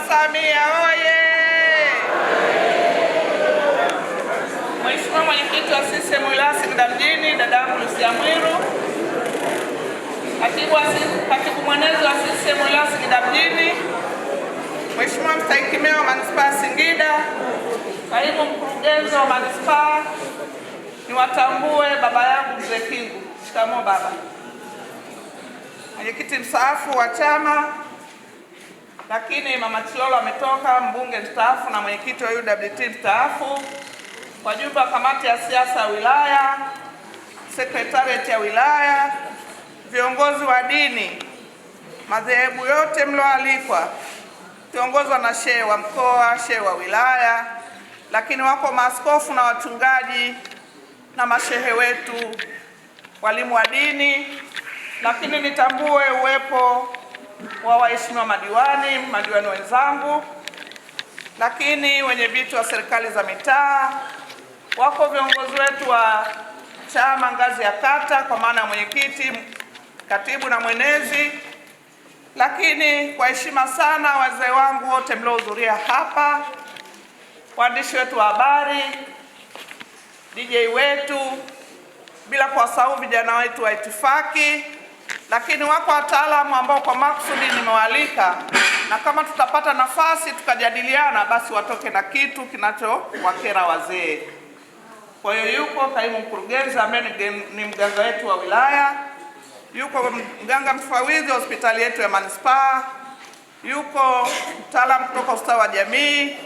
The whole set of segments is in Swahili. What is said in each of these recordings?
Samia oye! Mheshimiwa Mwenyekiti wa CCM wilaya Singida mjini, dadangu Lucia Mwiru, Katibu mwenezi wa CCM wilaya Singida mjini, Mheshimiwa Mstahiki Meya wa Manispaa Singida, Kaimu Mkurugenzi wa Manispaa, niwatambue baba yangu Mzee Kingu. Shikamoo baba. Mwenyekiti mstaafu wa chama, lakini Mama Chilolo ametoka, mbunge mstaafu na mwenyekiti wa UWT mstaafu, wajumbe wa kamati ya siasa ya wilaya, sekretarieti ya wilaya, viongozi wa dini, madhehebu yote mlioalikwa, kiongozwa na shehe wa mkoa, shehe wa wilaya, lakini wako maaskofu na wachungaji na mashehe wetu, walimu wa dini, lakini nitambue uwepo wa waheshimiwa madiwani wenzangu, lakini wenye viti wa serikali za mitaa, wako viongozi wetu wa chama ngazi ya kata kwa maana ya mwenyekiti, katibu na mwenezi, lakini kwa heshima sana wazee wangu wote mliohudhuria hapa, waandishi wetu wa habari, DJ wetu, bila kuwasahau vijana wetu wa itifaki, lakini wako wataalamu ambao kwa makusudi nimewaalika, na kama tutapata nafasi tukajadiliana, basi watoke na kitu kinachowakera wazee. Kwa hiyo yuko kaimu mkurugenzi ambaye ni mganga wetu wa wilaya, yuko mganga mfawidhi wa hospitali yetu ya manispaa, yuko mtaalamu kutoka ustawi wa jamii,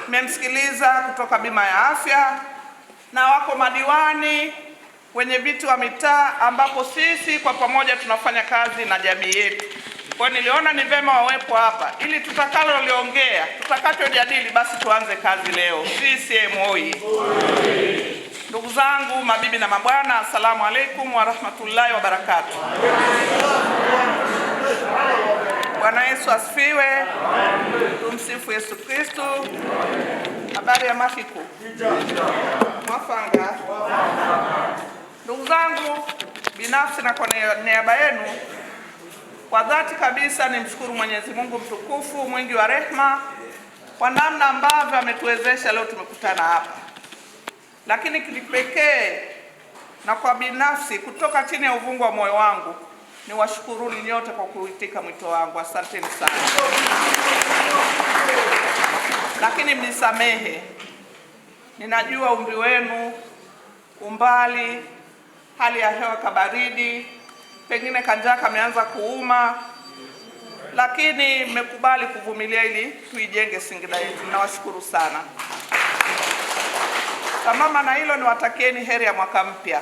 mmemsikiliza kutoka bima ya afya, na wako madiwani, wenye viti wa mitaa, ambapo sisi kwa pamoja tunafanya kazi na jamii yetu. Kwa niliona ni vema wawepo hapa ili tutakacholiongea, tutakachojadili basi tuanze kazi leo. CCM oyee! Ndugu zangu, mabibi na mabwana, asalamu alaykum wa rahmatullahi wa barakatuh. Bwana Yesu asifiwe. Tumsifu Yesu Kristo. Habari ya mafiku mwafanga. Ndugu zangu, binafsi na kwa niaba yenu, kwa dhati kabisa nimshukuru Mwenyezi Mungu mtukufu mwingi wa rehema kwa namna ambavyo ametuwezesha leo tumekutana hapa. Lakini kipekee na kwa binafsi kutoka chini ya uvungu wa moyo wangu ni washukuruni nyote kwa kuitika mwito wangu. Asanteni sana. Lakini mnisamehe, ninajua umri wenu, umbali, hali ya hewa kabaridi, pengine kanjaa kameanza kuuma, lakini mmekubali kuvumilia ili tuijenge Singida yetu. Nawashukuru sana. Sambamba na hilo, niwatakieni heri ya mwaka mpya.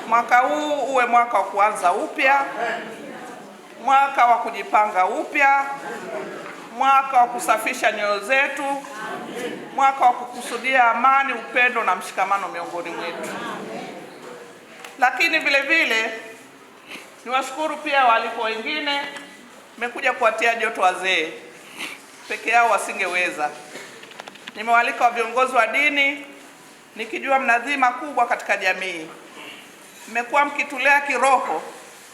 Mwaka huu uwe mwaka wa kuanza upya, mwaka wa kujipanga upya, mwaka wa kusafisha nyoyo zetu, mwaka wa kukusudia amani, upendo na mshikamano miongoni mwetu. Lakini vile vile niwashukuru pia waliko wengine, mmekuja kuwatia joto wazee, peke yao wasingeweza. Nimewaalika viongozi wa dini, nikijua mna dhima kubwa katika jamii. Mmekuwa mkitulea kiroho,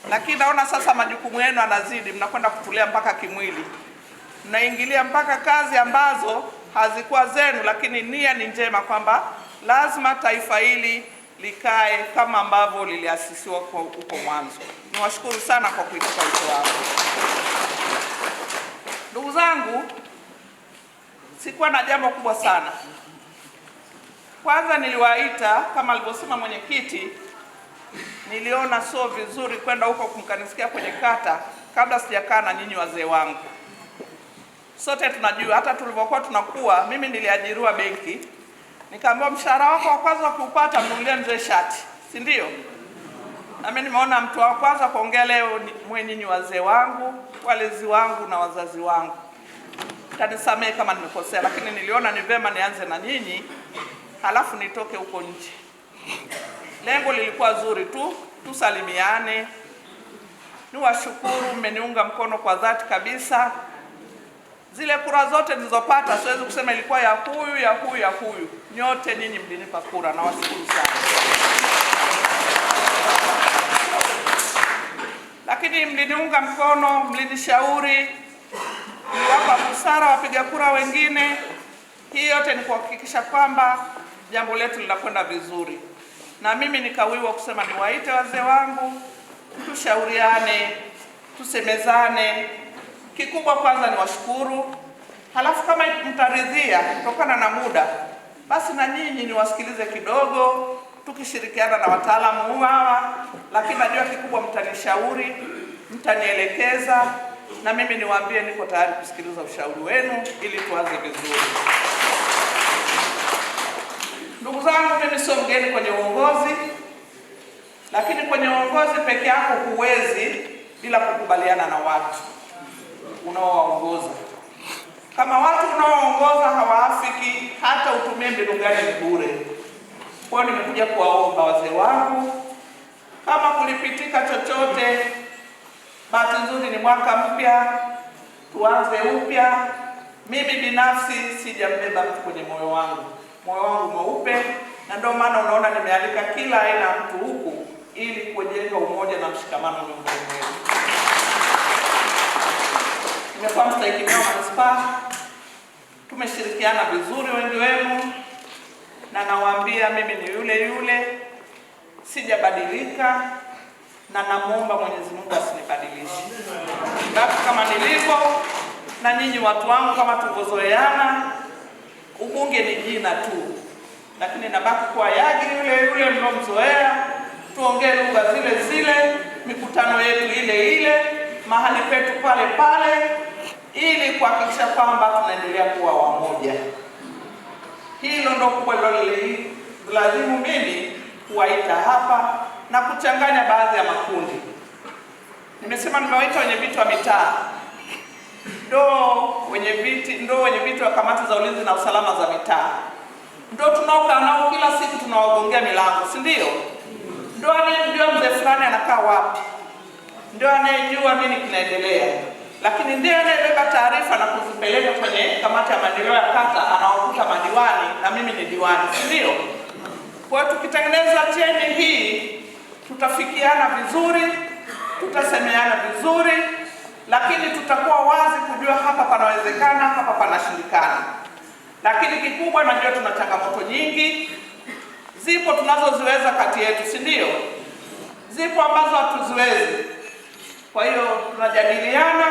lakini naona sasa majukumu yenu yanazidi, mnakwenda kutulea mpaka kimwili. Mnaingilia mpaka kazi ambazo hazikuwa zenu, lakini nia ni njema kwamba lazima taifa hili likae kama ambavyo liliasisiwa huko mwanzo. Niwashukuru sana kwa kuitika wito wangu. Ndugu zangu, sikuwa na jambo kubwa sana. Kwanza niliwaita kama alivyosema mwenyekiti, niliona sio vizuri kwenda huko kumkanisikia kwenye kata kabla sijakaa na nyinyi wazee wangu. Sote tunajua hata tulivyokuwa tunakuwa, mimi niliajiriwa benki, nikaambiwa mshahara wako wa kwanza ukiupata mnunulie mzee shati, si ndio? Na mimi nimeona mtu wa kwanza kuongea leo ni nyinyi wazee wangu, walezi wangu na wazazi wangu. Kanisamehe kama nimekosea, lakini niliona ni vema nianze na nyinyi halafu nitoke huko nje. Lengo lilikuwa zuri tu, tusalimiane. Niwashukuru, mmeniunga mkono kwa dhati kabisa. Zile kura zote nilizopata, siwezi kusema ilikuwa ya huyu. Nyote nyinyi mlinipa kura, na washukuru sana. Lakini mliniunga mkono, mlinishauri, hasara wapiga kura wengine. Hii yote ni kuhakikisha kwamba jambo letu linakwenda vizuri, na mimi nikawiwa kusema niwaite wazee wangu, tushauriane, tusemezane. Kikubwa kwanza ni washukuru, halafu kama mtaridhia kutokana na muda, basi na nyinyi niwasikilize kidogo, tukishirikiana na wataalamu hawa. Lakini najua kikubwa mtanishauri, mtanielekeza, na mimi niwaambie niko tayari kusikiliza ushauri wenu ili tuanze vizuri. Ndugu zangu, mimi sio mgeni kwenye uongozi, lakini kwenye uongozi peke yako huwezi bila kukubaliana na watu unaowaongoza. Kama watu unaoongoza hawaafiki, hata utumie mbinu gani ni bure. Kwa hiyo nimekuja kuwaomba wazee wangu, kama kulipitika chochote, bahati nzuri ni mwaka mpya, tuanze upya. Mimi binafsi sijambeba mtu kwenye moyo wangu mweupe, na ndio maana unaona nimealika kila aina ya mtu huku ili kujenga umoja na mshikamano miongoni mwetu. Nimekuwa mstahiki wa manispaa, tumeshirikiana vizuri wengi wenu, na nawaambia mimi ni yule, sijabadilika, na namuomba Mwenyezi Mungu asinibadilishe. Basi kama nilivyo, na nyinyi watu wangu kama tulivyozoeana, ubunge ni jina tu, lakini nabaki kwa yagi yule mlomzoea, tuongee lugha zile, mikutano yetu ile, mahali petu pale, ili kuhakikisha kwamba tunaendelea kuwa wamoja. Hilo ndio kubwa lazimu mimi kuwaita hapa na kuchanganya baadhi ya makundi. Nimesema nimewaita wenye viti wa mitaa, ndio wenye viti wa kamati za ulinzi na usalama za mitaa, ndio tunaokaa nao kila siku, tunawagongea milango, si ndio? Ndio anayejua mzee fulani anakaa wapi, ndio anayejua nini kinaendelea, lakini ndiye anayebeba taarifa na kuzipeleka kwenye kamati ya maendeleo ya kata, anawakuta madiwani, na mimi ni diwani, si ndio? Kwa hiyo tukitengeneza cheni hii, tutafikiana vizuri, tutasemeana vizuri, lakini tutakuwa wazi kujua hapa panawezekana, hapa panashindikana. Lakini kikubwa, najua tuna changamoto nyingi, zipo tunazoziweza kati yetu, si ndio? Zipo ambazo hatuziwezi. Kwa hiyo tunajadiliana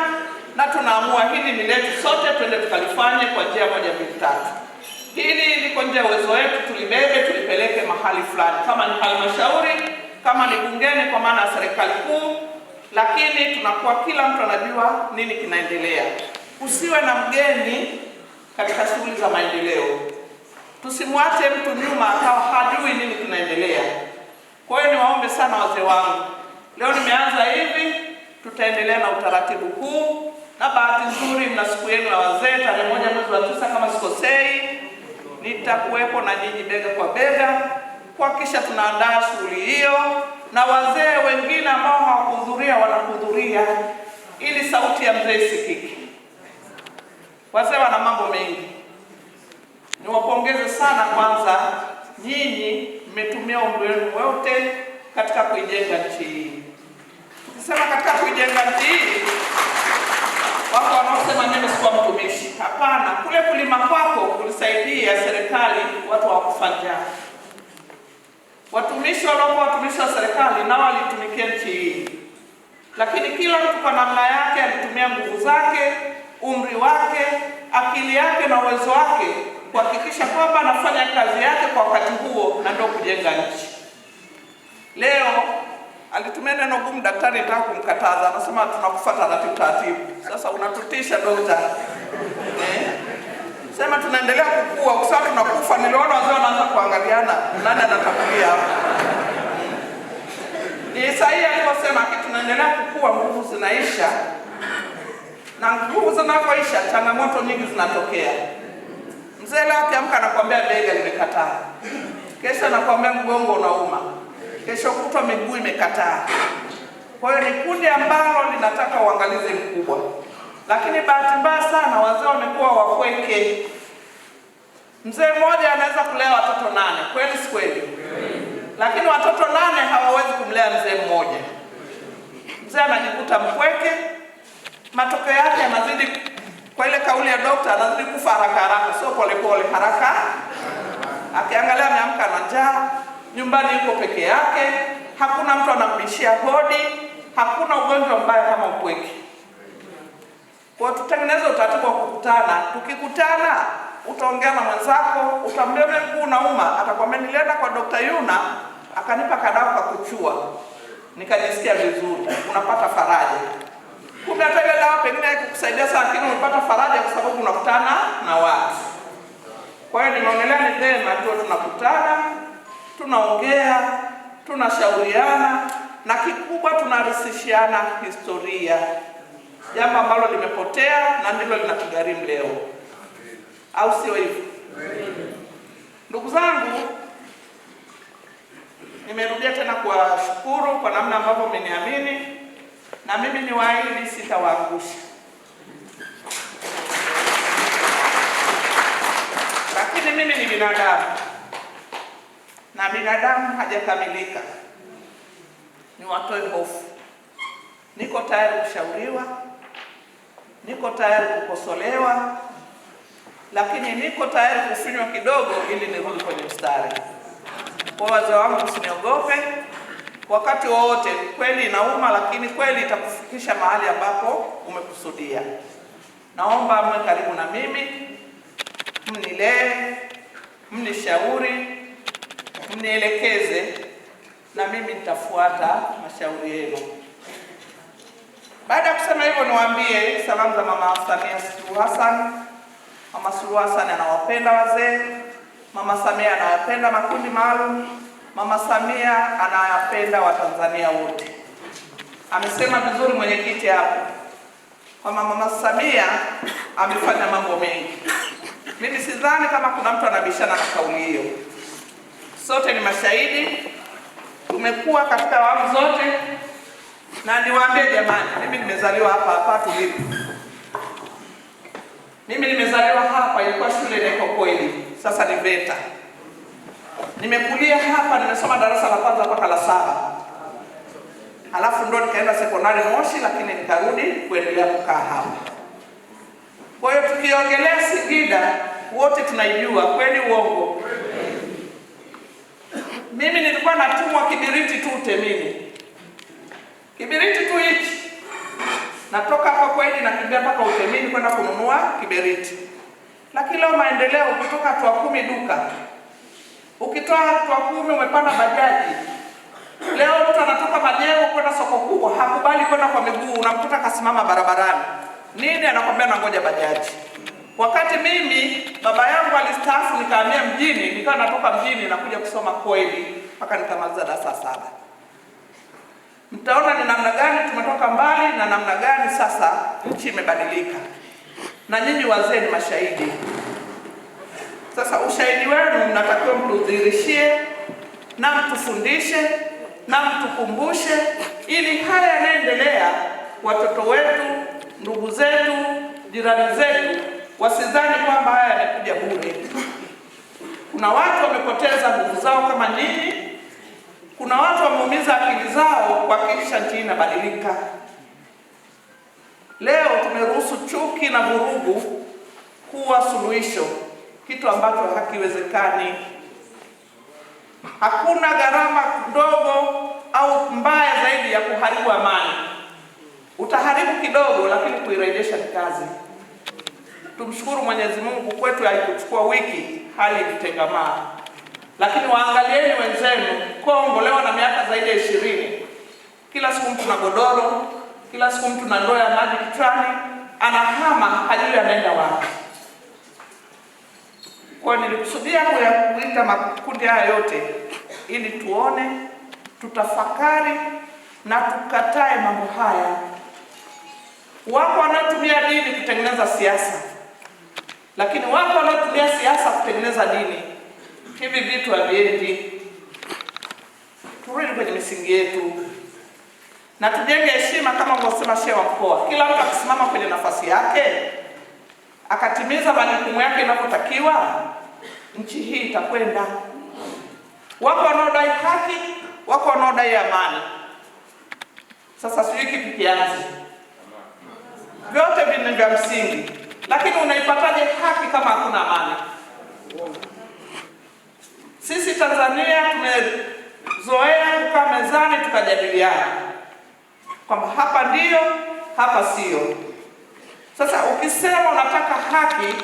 na tunaamua hili ni letu sote, twende tukalifanye kwa njia moja mbili tatu. Hili liko nje ya uwezo wetu, tulibebe tulipeleke mahali fulani, kama ni halmashauri, kama ni bungeni kwa maana ya serikali kuu, lakini tunakuwa kila mtu anajua nini kinaendelea. Usiwe na mgeni katika shughuli za maendeleo. Tusimwache mtu nyuma akawa hajui nini kinaendelea. Kwa hiyo niwaombe sana wazee wangu, leo nimeanza hivi, tutaendelea na utaratibu huu, na bahati nzuri mna siku yenu ya wazee tarehe 1 mwezi wa 9 kama sikosei. Nitakuwepo na nyinyi bega kwa bega kuhakikisha tunaandaa shughuli hiyo, na wazee wengine ambao hawakuhudhuria wanahudhuria ili sauti ya mzee isikike. Wazee wana mambo mengi. Niwapongeze sana kwanza, nyinyi mmetumia umri wenu wote katika kuijenga nchi hii. Tukisema katika kuijenga nchi hii, wako wanaosema mimi sikuwa mtumishi. Hapana, kule kulima kwako kulisaidia serikali watu hawakufa njaa. Watumishi waliokuwa watumishi wa serikali nao walitumikia nchi hii, lakini kila mtu kwa namna yake alitumia nguvu zake, umri wake, akili yake na uwezo wake kuhakikisha kwamba anafanya kazi yake kwa wakati huo, na ndio kujenga nchi. Leo alitumia neno gumu daktari, nataka kumkataza, anasema tunakufuata taratibu. Sasa unatutisha daktari. Sema tunaendelea kukua, kwa sababu tunakufa. Niliona wazee wanaanza kuangaliana nani atatangulia hapa. Ni sahihi aliposema tunaendelea kukua, nguvu zinaisha, na nguvu zinapoisha changamoto nyingi zinatokea. Mzee leo akiamka anakuambia bega limekataa, kesho anakuambia mgongo unauma, kesho kutwa miguu imekataa. Kwa hiyo ni kundi ambalo linataka uangalizi mkubwa, lakini bahati mbaya sana wazee wamekuwa wakweke. Mzee mmoja anaweza kulea watoto 8, kweli si kweli? Lakini watoto 8 hawawezi kumlea mzee mmoja. Mzee anajikuta mpweke, matokeo yake yanazidi kwa ile kauli ya dokta anazidi kufa haraka haraka, sio pole pole, haraka. Akiangalia ameamka na njaa, nyumbani yuko peke yake, hakuna mtu anambishia hodi, hakuna ugonjwa mbaya kama upweke. Kwa tutengeneze utaratibu wa kukutana. Tukikutana utaongea na mwenzako, utamwambia mguu unauma, atakwambia nilienda kwa Dr. Yuna akanipa kadawa kwa kuchua, nikajisikia vizuri. Unapata faraja. Kumbe hata ile dawa pengine haikukusaidia sana, lakini unapata faraja kwa sababu unakutana na watu. Kwa hiyo nimeonelea ni vyema tu tunakutana, tunaongea, tunashauriana, na kikubwa tunarisishiana historia, jambo ambalo limepotea na ndilo linatugharimu leo, au sio hivyo? Ndugu zangu, nimerudia tena kuwashukuru kwa namna ambavyo mmeniamini, na mimi niwaahidi sitawaangusha. Lakini mimi ni binadamu, na binadamu hajakamilika. Niwatoe hofu. Niko tayari kushauriwa, niko tayari kukosolewa, lakini niko tayari kufinywa kidogo ili nirudi kwenye mstari. Kwa wazee wangu, usiniogope. Wakati wowote kweli inauma, lakini kweli itakufikisha mahali ambapo umekusudia. Naomba mwe karibu na mimi, mnilee, mnishauri, mnielekeze, na mimi nitafuata mashauri yenu. Baada ya kusema hivyo, niwaambie salamu za Mama Samia Suluhu Hassan. Mama Suluhu Hassan anawapenda wazee. Mama Samia anawapenda makundi maalum. Mama Samia anayapenda Watanzania wote. Amesema vizuri mwenyekiti hapo kwamba Mama Samia amefanya mambo mengi. Mimi sidhani kama kuna mtu anabishana na kauli hiyo. Sote ni mashahidi, tumekuwa katika awamu zote, na niwaambie jamani, mimi nimezaliwa hapa tulipo. Mimi nimezaliwa hapa, ilikuwa shule inaitwa Kweli, sasa ni VETA. Nimekulia hapa, nimesoma darasa la kwanza mpaka la 7. Halafu ndo nikaenda sekondari Moshi, lakini nikarudi kuendelea kukaa hapa. Kwa hiyo tukiongelea Singida wote tunaijua, kweli uongo? Mimi nilikuwa natumwa Kibiriti tu Utemini. Kibiriti tu hichi. Natoka hapa Kweli nakimbia mpaka Utemini kwenda kununua Kibiriti. Lakini leo maendeleo, kutoka hatua 10 duka. Ukitoa hatua 10 umepanda bajaji. Leo mtu anatoka Majengo kwenda soko kubwa, hakubali kwenda kwa miguu, unamkuta kasimama barabarani. Nini? Anakwambia nangoja bajaji. Wakati mimi baba yangu alistaafu nikahamia mjini, nikawa natoka mjini na kuja kusoma Kweli mpaka nikamaliza darasa 7. Mtaona ni namna gani tumetoka mbali na namna gani sasa nchi imebadilika. Na nyinyi wazee ni mashahidi. Sasa ushahidi wenu mnatakiwa mtudhihirishie na mtufundishe na mtukumbushe, ili haya yanaendelea watoto wetu, ndugu zetu, jirani zetu wasidhani kwamba haya yanakuja bure. Kuna watu wamepoteza nguvu zao kama nyinyi. Kuna watu wameumiza akili zao kuhakikisha nchi inabadilika. Leo tumeruhusu chuki na vurugu kuwa suluhisho, kitu ambacho hakiwezekani. Hakuna gharama ndogo au mbaya zaidi ya kuharibu amani. Utaharibu kidogo, lakini kuirejesha ni kazi. Tumshukuru Mwenyezi Mungu, kwetu haikuchukua wiki, hali ilitengamaa. Lakini waangalieni wenzenu Kongo leo na miaka zaidi ya 20. Kila siku mtu na godoro, kila siku mtu na ndoo ya maji kichwani, anahama hajui anaenda wapi. Kwa nilikusudia kuita makundi haya yote ili tuone, tutafakari na tukatae mambo haya. Wako wanaotumia dini kutengeneza siasa, lakini wako wanaotumia siasa kutengeneza dini. Hivi vitu haviendi. Turudi kwenye misingi yetu na tujenge heshima kama mlivyosema shehe wa mkoa. Kila mtu akisimama kwenye nafasi yake akatimiza majukumu yake inapotakiwa, nchi hii itakwenda. Wako wanaodai haki, wako wanaodai amani. Sasa sijui kipi kianze. Vyote vina vya msingi, Lakini unaipataje haki kama hakuna amani? Sisi Tanzania tumezoea kukaa mezani tukajadiliana kwamba hapa ndio, hapa sio. Sasa ukisema unataka haki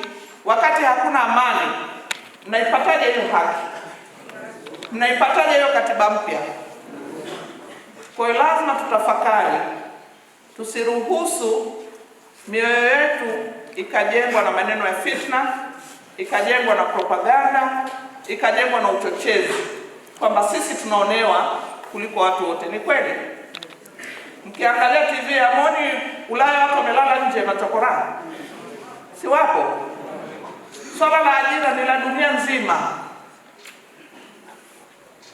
wakati hakuna amani, mnaipataje hiyo haki? Mnaipataje hiyo katiba mpya? Kwa hiyo lazima tutafakari, tusiruhusu mioyo yetu ikajengwa na maneno ya fitna, ikajengwa na propaganda, ikajengwa na uchochezi kwamba sisi tunaonewa kuliko watu wote. Ni kweli? Mkiangalia TV amoni Ulaya watu wamelala nje machokorani, si wapo? Swala la ajira ni la dunia nzima,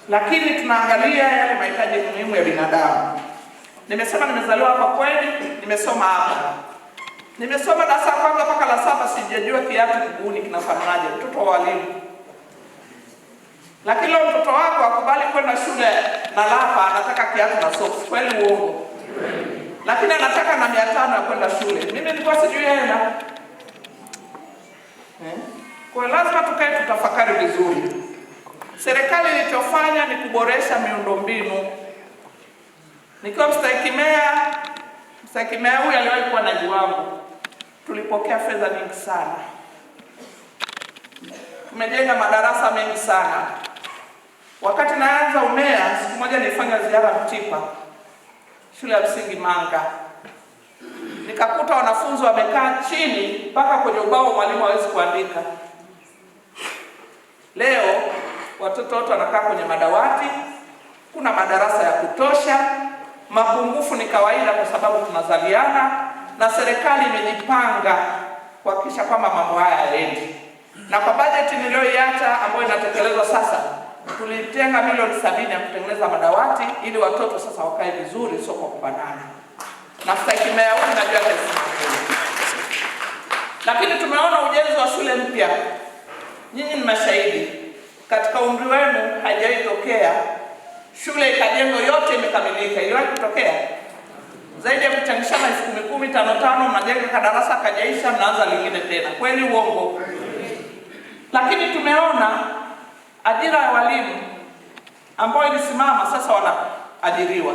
lakini tunaangalia yale mahitaji muhimu ya binadamu. Nimesema nimezaliwa hapa kweli, nimesoma hapa. Nimesoma darasa la kwanza mpaka la 7, sijajua kiatu kiguuni kinafananaje, mtoto wa walimu. Lakini leo mtoto wako akubali kwenda shule na lapa, anataka kiatu na socks, kweli uongo? Lakini anataka na 500 ya kwenda shule. Mimi nilikuwa sijui hela. Kwa lazima tukae tutafakari vizuri. Serikali ilichofanya ni kuboresha miundombinu. Nikiwa mstahiki meya huyu aliwahi kuwa naibu wangu. Tulipokea fedha nyingi sana. Tumejenga madarasa mengi sana. Wakati naanza umeya, siku moja nilifanya ziara Mtipa, shule ya msingi Manga. Nikakuta wanafunzi wamekaa chini mpaka kwenye ubao mwalimu hawezi kuandika. Leo watoto wote wanakaa kwenye madawati, kuna madarasa ya kutosha. Mapungufu ni kawaida kwa sababu tunazaliana, na serikali imejipanga kuhakikisha kwamba mambo haya yaendi. Na kwa bajeti niliyoiacha ambayo inatekelezwa sasa, tulitenga milioni 70 ya kutengeneza madawati ili watoto sasa wakae vizuri, sio kwa kubanana. Na mstahiki meya huyu najua atasimamia. Lakini tumeona ujenzi wa shule mpya. Nyinyi ni mashahidi. Katika umri wenu haijawahi tokea shule ikajengwa yote imekamilika. Iliwahi kutokea? Zaidi ya kuchangishana 10,000, 5,5, mnajenga kadarasa kajaisha, mnaanza lingine tena. Kweli uongo? Lakini tumeona ajira ya walimu ambao ilisimama sasa wanaajiriwa.